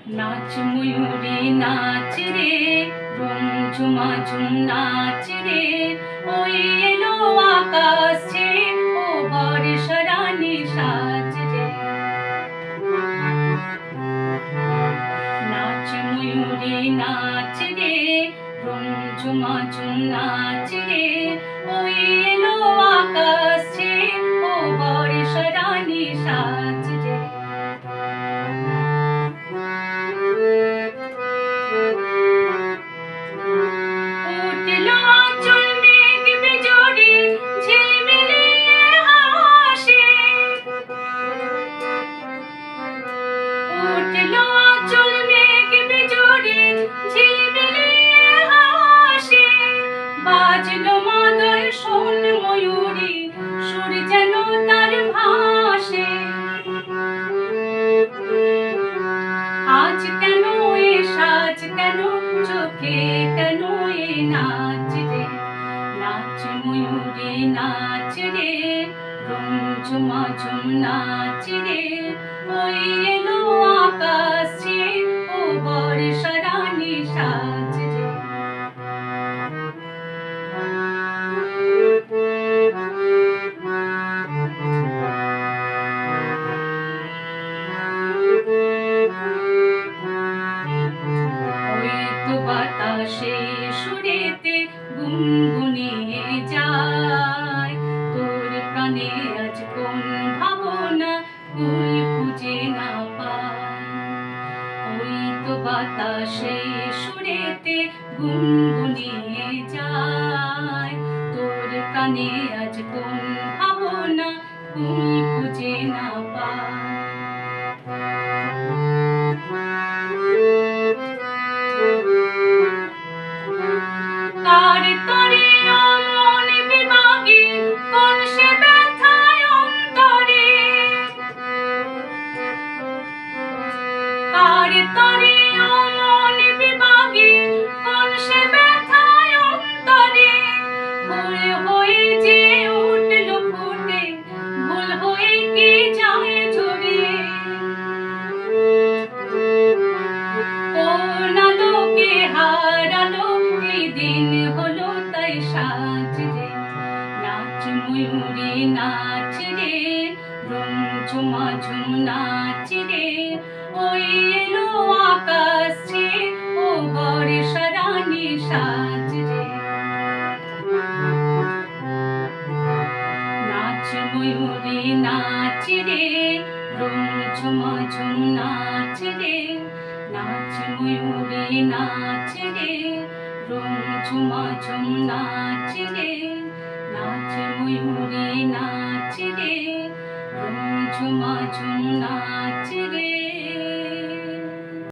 नाच मयूरी नाच रे झुम झुमा झुम नाच रे ওই এলো আকাশ ছেড়ে ও বর্ষা রানী সাজ রে नाच मयूरी नाच रे झुम झुमा झुम नाच रे ওই এলো আকাশ ছেড়ে ও বর্ষা রানী সাজ রে বাজলো মাদল শোন ময়ূরী সুর যেন তার ভাসে আজ কেন এ সাজ কেন চোখে কেন এ নাচ রে নাচ ময়ূরী নাচ রে ঝুম ঝুমা ঝুম নাচ রে ওই এলো আকাশ ছেড়ে ও বর্ষা রানী সাজ রে বাতাসে সুরেতে গুনগুনিয়ে যায় তোর প্রাণে আজ কোন ভাবনা কুল খুঁজে না পায় ওই তো বাতাসে সুরেতে গুনগুনিয়ে যায় তোর প্রাণে আজ কোন ভাবনা কুল খুঁজে না পায় কার তরে অমন বিভাগী কোন সে ব্যথায় অন্তরে কার তরে অমন বিভাগী কোন সে ব্যথায় অন্তরে ভুল হয়ে যে উঠল ফুটে ভুল হয়ে কি যায় ঝরে কোন আলোকে হারালো দিন হলো তাই সাজ রে নাচ ময়ূরী নাচ রে ঝুম ঝুমা ঝুম নাচ রে ওই এলো আকাশ ছেড়ে ও বর্ষা রানী সাজ রে নাচ ময়ূরী নাচ রে ঝুম ঝুমা ঝুম নাচ রে নাচ ময়ূরী নাচ রে ঝুম ঝুমা ঝুম নাচ রে নাচ ময়ূরী নাচ রে ঝুম ঝুমা ঝুম নাচ রে।